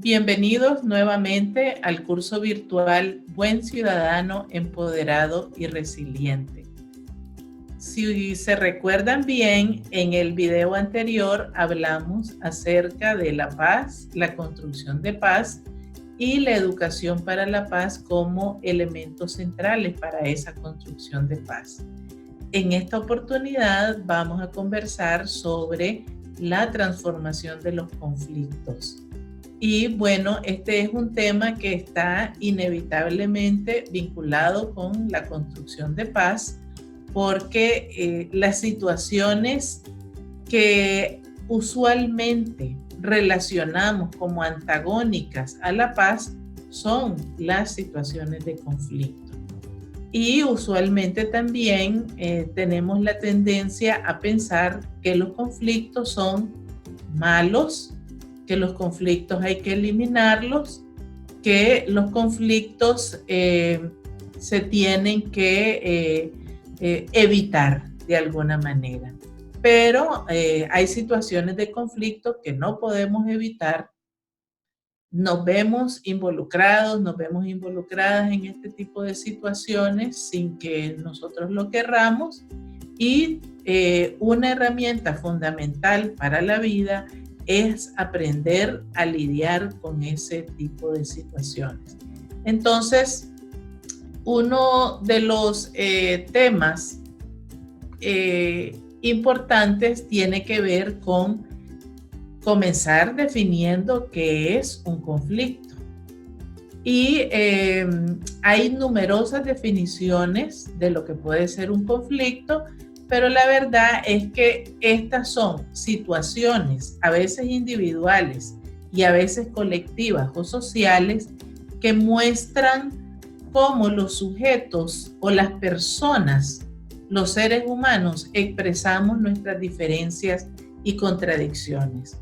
Bienvenidos nuevamente al curso virtual Buen Ciudadano Empoderado y Resiliente. Si se recuerdan bien, en el video anterior hablamos acerca de la paz, la construcción de paz y la educación para la paz como elementos centrales para esa construcción de paz. En esta oportunidad vamos a conversar sobre la transformación de los conflictos. Y bueno, este es un tema que está inevitablemente vinculado con la construcción de paz, porque las situaciones que usualmente relacionamos como antagónicas a la paz son las situaciones de conflicto. Y usualmente también tenemos la tendencia a pensar que los conflictos son malos, que los conflictos hay que eliminarlos, que los conflictos se tienen que evitar de alguna manera. Pero hay situaciones de conflicto que no podemos evitar. Nos vemos involucradas en este tipo de situaciones sin que nosotros lo querramos, y una herramienta fundamental para la vida es aprender a lidiar con ese tipo de situaciones. Entonces, uno de los temas importantes tiene que ver con comenzar definiendo qué es un conflicto. Y hay numerosas definiciones de lo que puede ser un conflicto, pero la verdad es que estas son situaciones, a veces individuales y a veces colectivas o sociales, que muestran cómo los sujetos o las personas, los seres humanos, expresamos nuestras diferencias y contradicciones.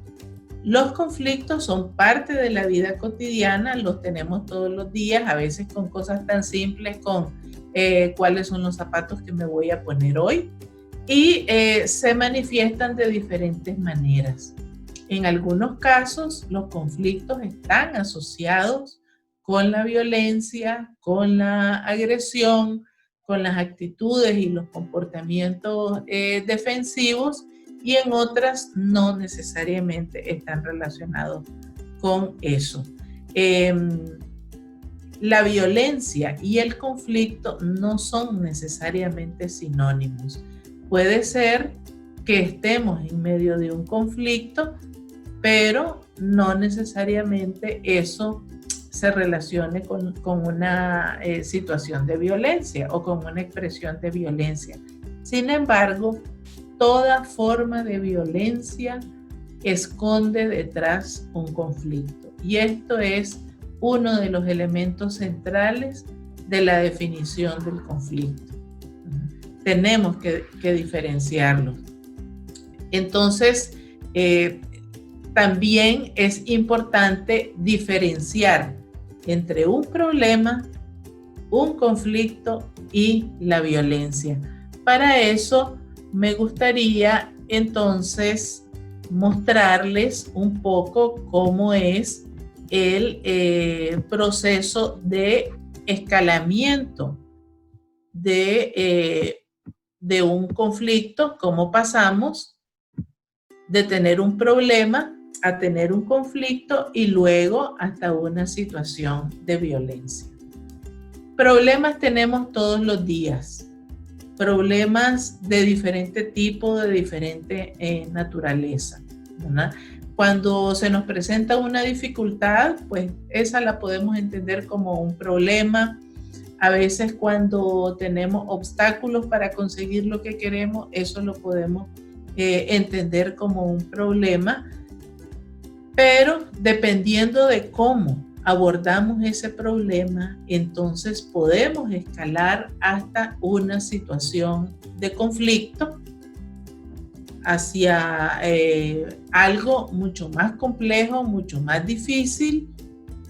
Los conflictos son parte de la vida cotidiana, los tenemos todos los días, a veces con cosas tan simples como cuáles son los zapatos que me voy a poner hoy, y se manifiestan de diferentes maneras. En algunos casos, los conflictos están asociados con la violencia, con la agresión, con las actitudes y los comportamientos defensivos, y en otras no necesariamente están relacionados con eso. La violencia y el conflicto no son necesariamente sinónimos. Puede ser que estemos en medio de un conflicto, pero no necesariamente eso se relacione con una situación de violencia o con una expresión de violencia. Sin embargo, toda forma de violencia esconde detrás un conflicto, y esto es uno de los elementos centrales de la definición del conflicto. Tenemos que diferenciarlos. Entonces, también es importante diferenciar entre un problema, un conflicto y la violencia. Para eso me gustaría entonces mostrarles un poco cómo es el proceso de escalamiento de un conflicto, cómo pasamos de tener un problema a tener un conflicto y luego hasta una situación de violencia. Problemas tenemos todos los días, problemas de diferente tipo, de diferente naturaleza, ¿verdad? Cuando se nos presenta una dificultad, pues esa la podemos entender como un problema. A veces cuando tenemos obstáculos para conseguir lo que queremos, eso lo podemos entender como un problema. Pero dependiendo de cómo abordamos ese problema, entonces podemos escalar hasta una situación de conflicto, hacia algo mucho más complejo, mucho más difícil,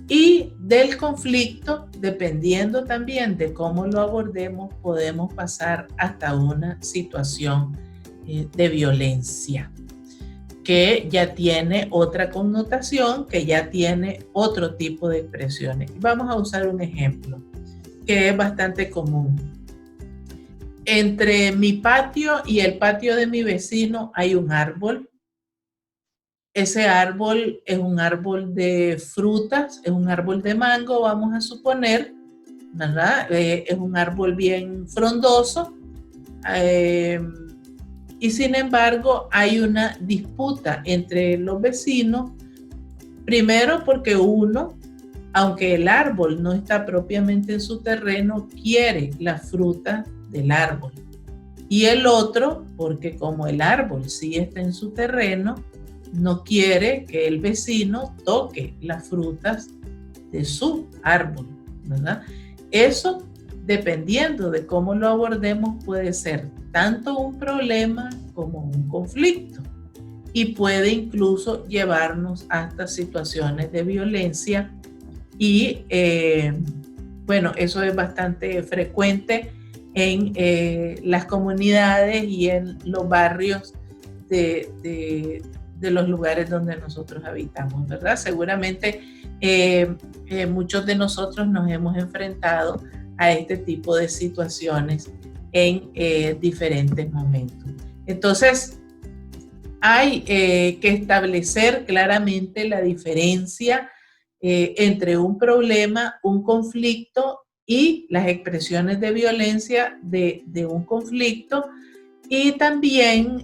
y del conflicto, dependiendo también de cómo lo abordemos, podemos pasar hasta una situación de violencia. que ya tiene otra connotación, que ya tiene otro tipo de expresiones. Vamos a usar un ejemplo que es bastante común. Entre mi patio y el patio de mi vecino hay un árbol. Ese árbol es un árbol de frutas, es un árbol de mango, vamos a suponer, ¿verdad? Es un árbol bien frondoso. Y sin embargo hay una disputa entre los vecinos, primero porque uno, aunque el árbol no está propiamente en su terreno, quiere la fruta del árbol. Y el otro, porque como el árbol sí está en su terreno, no quiere que el vecino toque las frutas de su árbol, ¿verdad? Eso, dependiendo de cómo lo abordemos, puede ser tanto un problema como un conflicto y puede incluso llevarnos hasta situaciones de violencia y bueno, eso es bastante frecuente en las comunidades y en los barrios de los lugares donde nosotros habitamos, ¿verdad? Seguramente muchos de nosotros nos hemos enfrentado a este tipo de situaciones en diferentes momentos. Entonces, hay que establecer claramente la diferencia entre un problema, un conflicto y las expresiones de violencia de un conflicto, y también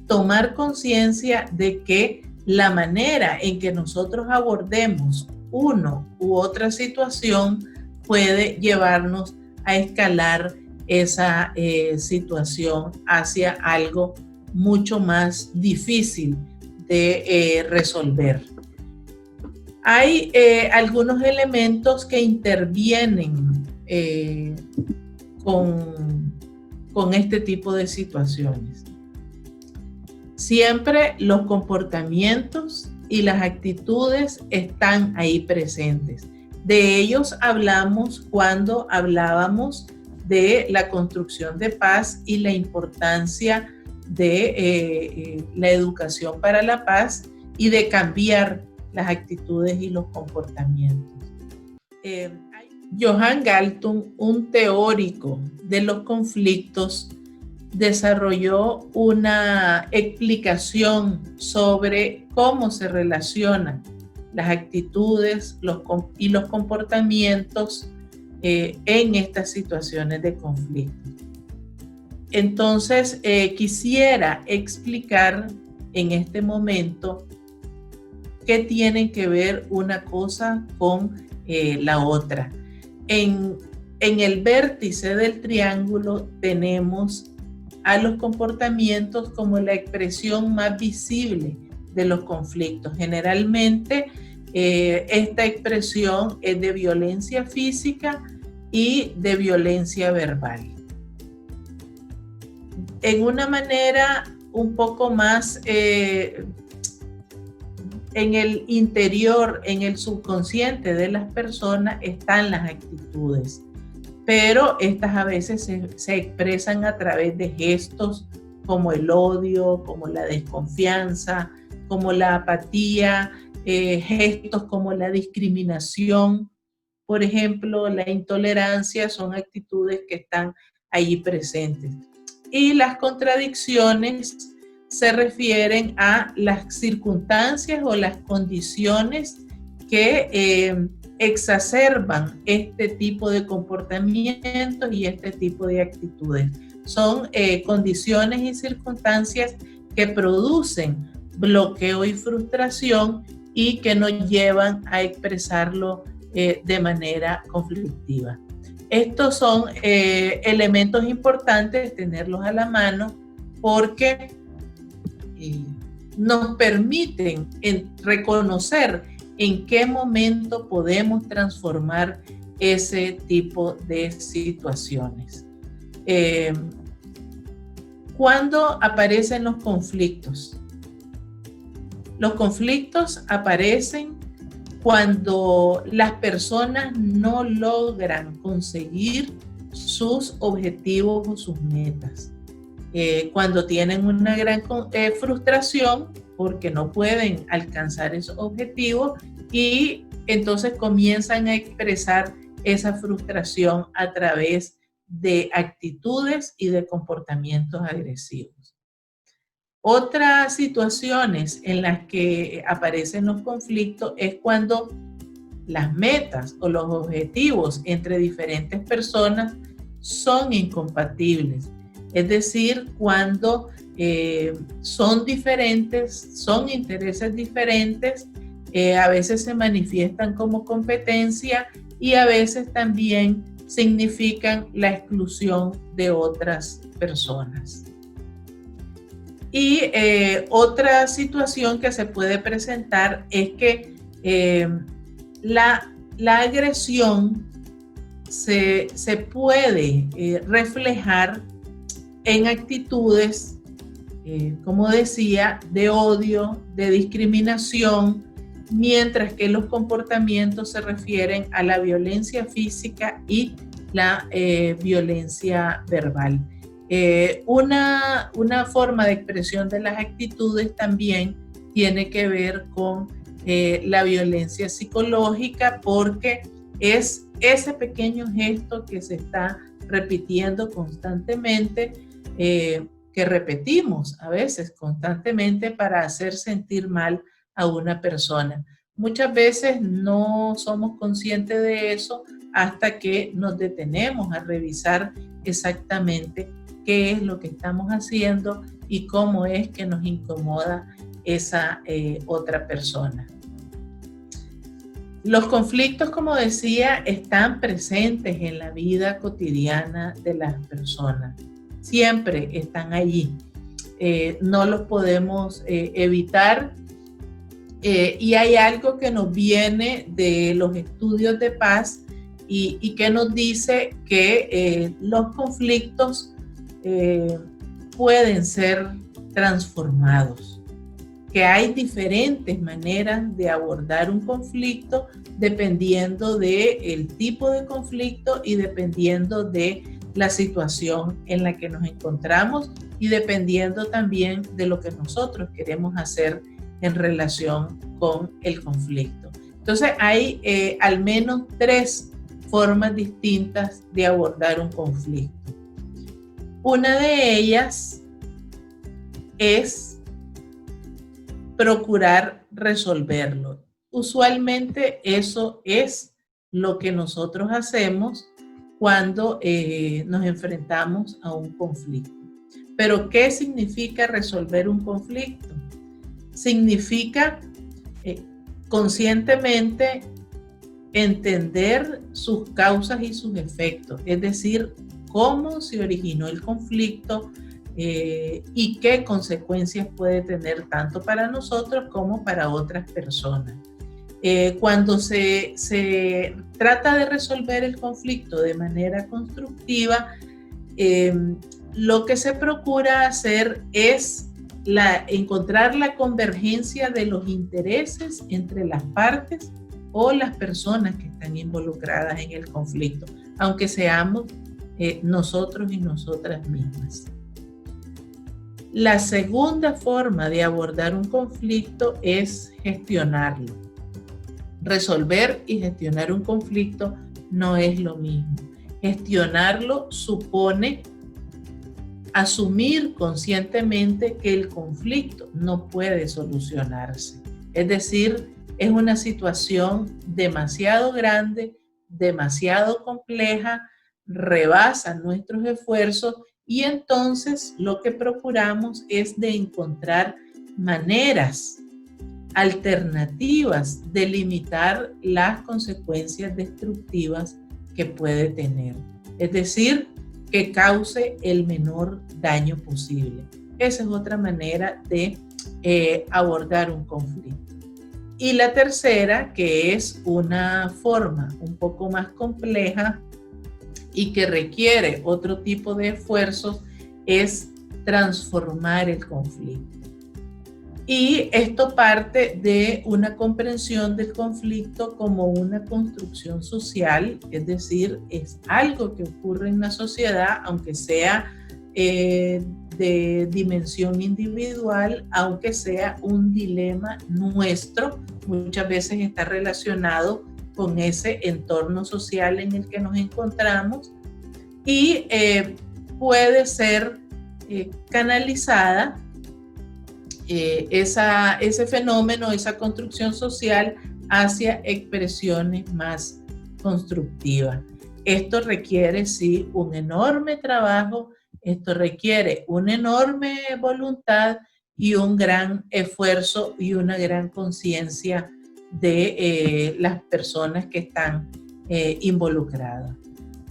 tomar conciencia de que la manera en que nosotros abordemos uno u otra situación puede llevarnos a escalar esa situación hacia algo mucho más difícil de resolver. Hay algunos elementos que intervienen con este tipo de situaciones. Siempre los comportamientos y las actitudes están ahí presentes. De ellos hablamos cuando hablábamos de la construcción de paz y la importancia de la educación para la paz y de cambiar las actitudes y los comportamientos. Johan Galtung, un teórico de los conflictos, desarrolló una explicación sobre cómo se relacionan las actitudes y los comportamientos en estas situaciones de conflicto. Entonces, quisiera explicar en este momento qué tienen que ver una cosa con la otra. En el vértice del triángulo tenemos a los comportamientos como la expresión más visible de los conflictos. Generalmente esta expresión es de violencia física y de violencia verbal. En una manera un poco más en el interior, en el subconsciente de las personas están las actitudes, pero estas a veces se expresan a través de gestos como el odio, como la desconfianza, como la apatía, gestos como la discriminación, por ejemplo, la intolerancia, son actitudes que están allí presentes. Y las contradicciones se refieren a las circunstancias o las condiciones que exacerban este tipo de comportamientos y este tipo de actitudes. Son condiciones y circunstancias que producen bloqueo y frustración y que nos llevan a expresarlo de manera conflictiva. Estos son elementos importantes tenerlos a la mano porque nos permiten reconocer en qué momento podemos transformar ese tipo de situaciones. ¿Cuándo aparecen los conflictos? Los conflictos aparecen cuando las personas no logran conseguir sus objetivos o sus metas. cuando tienen una gran frustración porque no pueden alcanzar esos objetivos y entonces comienzan a expresar esa frustración a través de actitudes y de comportamientos agresivos. Otras situaciones en las que aparecen los conflictos es cuando las metas o los objetivos entre diferentes personas son incompatibles. Es decir, cuando son diferentes, son intereses diferentes, a veces se manifiestan como competencia y a veces también significan la exclusión de otras personas. Y otra situación que se puede presentar es que la agresión se puede reflejar en actitudes, como decía, de odio, de discriminación, mientras que los comportamientos se refieren a la violencia física y la violencia verbal. Una forma de expresión de las actitudes también tiene que ver con la violencia psicológica, porque es ese pequeño gesto que se está repitiendo constantemente, que repetimos a veces constantemente para hacer sentir mal a una persona. Muchas veces no somos conscientes de eso hasta que nos detenemos a revisar exactamente qué es lo que estamos haciendo y cómo es que nos incomoda esa otra persona. Los conflictos, como decía, están presentes en la vida cotidiana de las personas. Siempre están allí. No los podemos evitar. Y hay algo que nos viene de los estudios de paz y que nos dice que los conflictos pueden ser transformados, que hay diferentes maneras de abordar un conflicto dependiendo del tipo de conflicto y dependiendo de la situación en la que nos encontramos y dependiendo también de lo que nosotros queremos hacer en relación con el conflicto. Entonces hay al menos 3 formas distintas de abordar un conflicto. Una de ellas es procurar resolverlo. Usualmente eso es lo que nosotros hacemos cuando nos enfrentamos a un conflicto. Pero ¿qué significa resolver un conflicto? Significa conscientemente entender sus causas y sus efectos, es decir, cómo se originó el conflicto y qué consecuencias puede tener tanto para nosotros como para otras personas. Cuando se trata de resolver el conflicto de manera constructiva, lo que se procura hacer es encontrar la convergencia de los intereses entre las partes o las personas que están involucradas en el conflicto, aunque seamos nosotros y nosotras mismas. La segunda forma de abordar un conflicto es gestionarlo. Resolver y gestionar un conflicto no es lo mismo. Gestionarlo supone asumir conscientemente que el conflicto no puede solucionarse. Es decir, es una situación demasiado grande, demasiado compleja, rebasa nuestros esfuerzos y entonces lo que procuramos es de encontrar maneras alternativas de limitar las consecuencias destructivas que puede tener. Es decir, que cause el menor daño posible. Esa es otra manera de abordar un conflicto. Y la tercera, que es una forma un poco más compleja y que requiere otro tipo de esfuerzos, es transformar el conflicto. Y esto parte de una comprensión del conflicto como una construcción social, es decir, es algo que ocurre en la sociedad, aunque sea de dimensión individual, aunque sea un dilema nuestro, muchas veces está relacionado con ese entorno social en el que nos encontramos y puede ser canalizada ese fenómeno, esa construcción social hacia expresiones más constructivas. Esto requiere, sí, un enorme trabajo, esto requiere una enorme voluntad y un gran esfuerzo y una gran conciencia de las personas que están involucradas.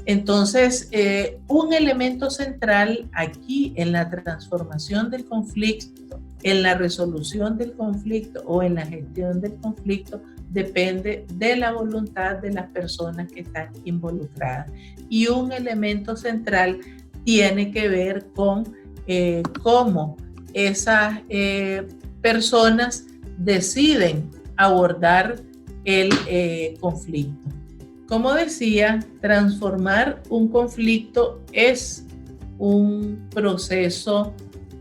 Entonces, un elemento central aquí en la transformación del conflicto, en la resolución del conflicto o en la gestión del conflicto, depende de la voluntad de las personas que están involucradas. Y un elemento central tiene que ver con cómo esas personas deciden abordar el conflicto. Como decía, transformar un conflicto es un proceso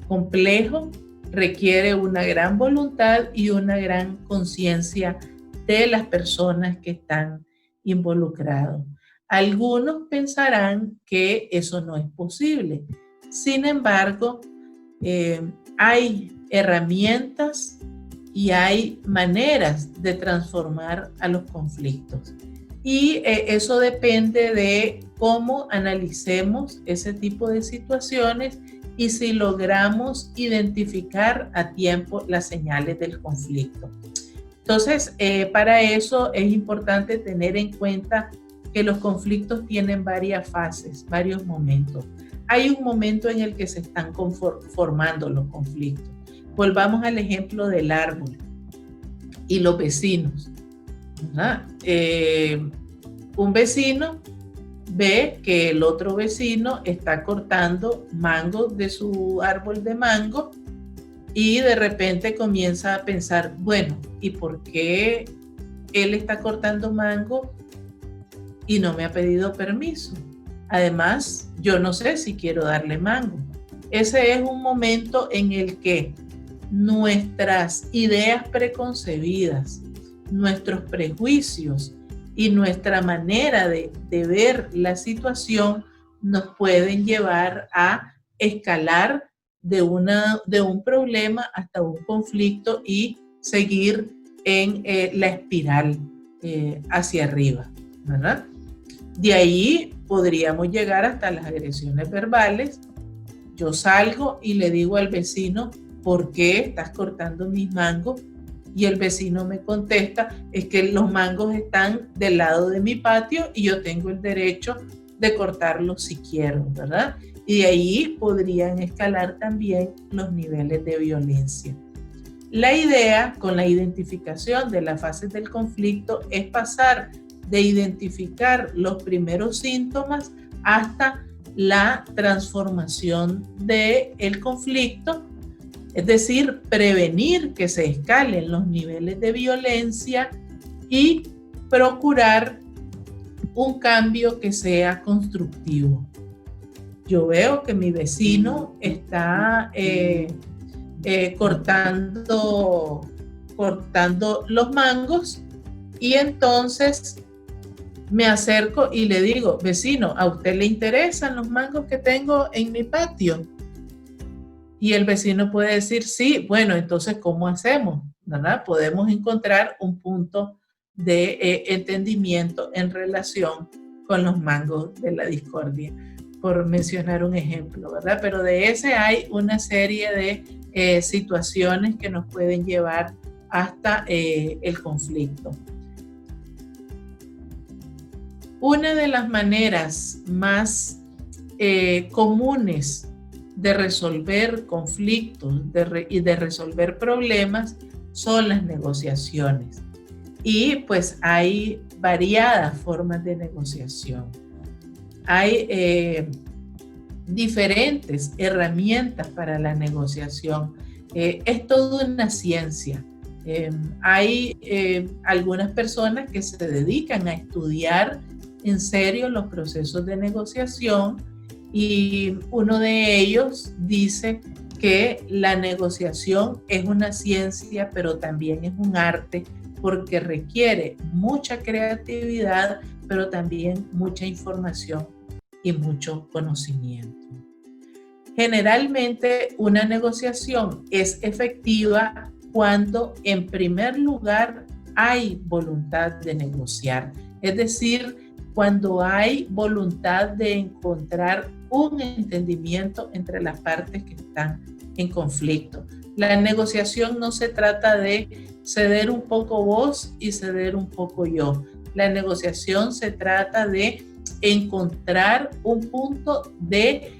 complejo, requiere una gran voluntad y una gran conciencia de las personas que están involucradas. Algunos pensarán que eso no es posible. Sin embargo, hay herramientas y hay maneras de transformar a los conflictos. Y eso depende de cómo analicemos ese tipo de situaciones y si logramos identificar a tiempo las señales del conflicto. Entonces, para eso es importante tener en cuenta que los conflictos tienen varias fases, varios momentos. Hay un momento en el que se están formando los conflictos. Volvamos al ejemplo del árbol y los vecinos. Un vecino ve que el otro vecino está cortando mangos de su árbol de mango y de repente comienza a pensar, bueno, ¿y por qué él está cortando mango y no me ha pedido permiso? Además, yo no sé si quiero darle mango. Ese es un momento en el que nuestras ideas preconcebidas, nuestros prejuicios y nuestra manera de ver la situación nos pueden llevar a escalar de un problema hasta un conflicto y seguir en la espiral hacia arriba, ¿verdad? De ahí podríamos llegar hasta las agresiones verbales. Yo salgo y le digo al vecino, ¿por qué estás cortando mis mangos? Y el vecino me contesta, es que los mangos están del lado de mi patio y yo tengo el derecho de cortarlos si quiero, ¿verdad? Y de ahí podrían escalar también los niveles de violencia. La idea con la identificación de las fases del conflicto es pasar de identificar los primeros síntomas hasta la transformación del conflicto, es decir, prevenir que se escalen los niveles de violencia y procurar un cambio que sea constructivo. Yo veo que mi vecino está cortando los mangos y entonces me acerco y le digo, vecino, ¿a usted le interesan los mangos que tengo en mi patio? Y el vecino puede decir, sí, bueno, entonces, ¿cómo hacemos? ¿Verdad? Podemos encontrar un punto de entendimiento en relación con los mangos de la discordia, por mencionar un ejemplo, ¿verdad? Pero de ese hay una serie de situaciones que nos pueden llevar hasta el conflicto. Una de las maneras más comunes de resolver conflictos y de resolver problemas son las negociaciones. Y pues hay variadas formas de negociación. Hay diferentes herramientas para la negociación. Es toda una ciencia. Hay algunas personas que se dedican a estudiar en serio los procesos de negociación y uno de ellos dice que la negociación es una ciencia, pero también es un arte, porque requiere mucha creatividad, pero también mucha información y mucho conocimiento. Generalmente una negociación es efectiva cuando en primer lugar hay voluntad de negociar, es decir, cuando hay voluntad de encontrar un entendimiento entre las partes que están en conflicto. La negociación no se trata de ceder un poco vos y ceder un poco yo. La negociación se trata de encontrar un punto de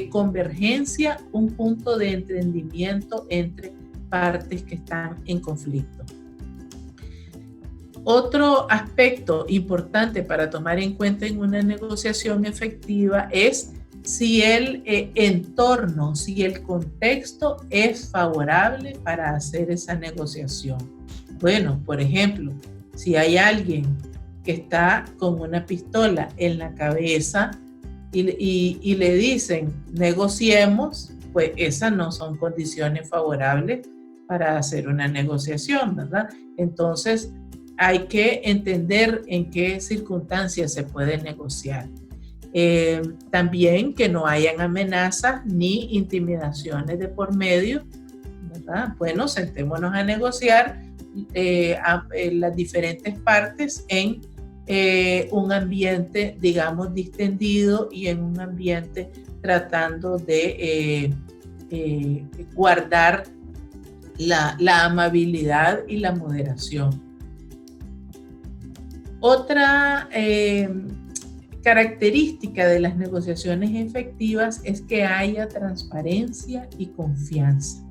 convergencia, un punto de entendimiento entre partes que están en conflicto. Otro aspecto importante para tomar en cuenta en una negociación efectiva es si el entorno, si el contexto es favorable para hacer esa negociación. Bueno, por ejemplo, si hay alguien que está con una pistola en la cabeza y le dicen negociemos, pues esas no son condiciones favorables para hacer una negociación, ¿verdad? Entonces, hay que entender en qué circunstancias se puede negociar. También que no hayan amenazas ni intimidaciones de por medio, ¿verdad? Bueno, sentémonos a negociar las diferentes partes en un ambiente, digamos, distendido y en un ambiente tratando de guardar la amabilidad y la moderación. Otra característica de las negociaciones efectivas es que haya transparencia y confianza.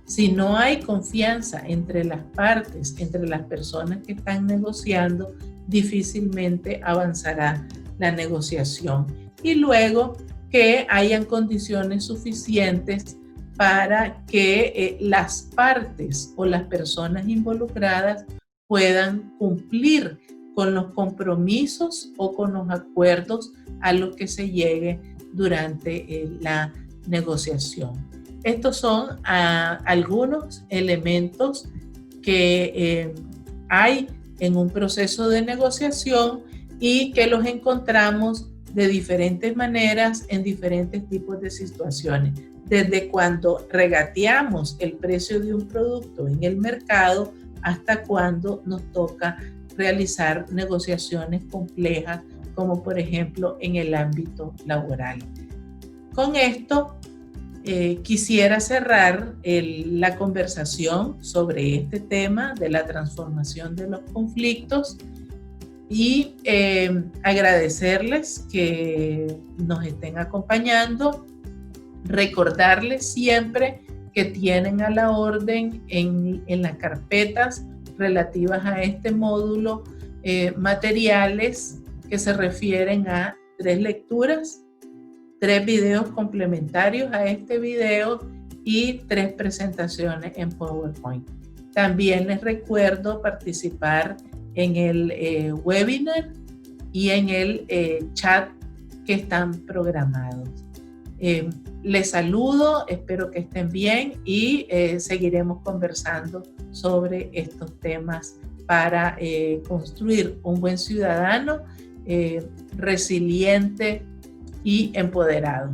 Si no hay confianza entre las partes, entre las personas que están negociando, difícilmente avanzará la negociación. Y luego que hayan condiciones suficientes para que las partes o las personas involucradas puedan cumplir con los compromisos o con los acuerdos a los que se llegue durante la negociación. Estos son algunos elementos que hay en un proceso de negociación y que los encontramos de diferentes maneras en diferentes tipos de situaciones. Desde cuando regateamos el precio de un producto en el mercado hasta cuando nos toca realizar negociaciones complejas, como por ejemplo en el ámbito laboral. Con esto quisiera cerrar la conversación sobre este tema de la transformación de los conflictos y agradecerles que nos estén acompañando, recordarles siempre que tienen a la orden en las carpetas relativas a este módulo materiales que se refieren a 3 lecturas, 3 videos complementarios a este video y 3 presentaciones en PowerPoint. También les recuerdo participar en el webinar y en el chat que están programados. Les saludo, espero que estén bien y seguiremos conversando sobre estos temas para construir un buen ciudadano resiliente y empoderado.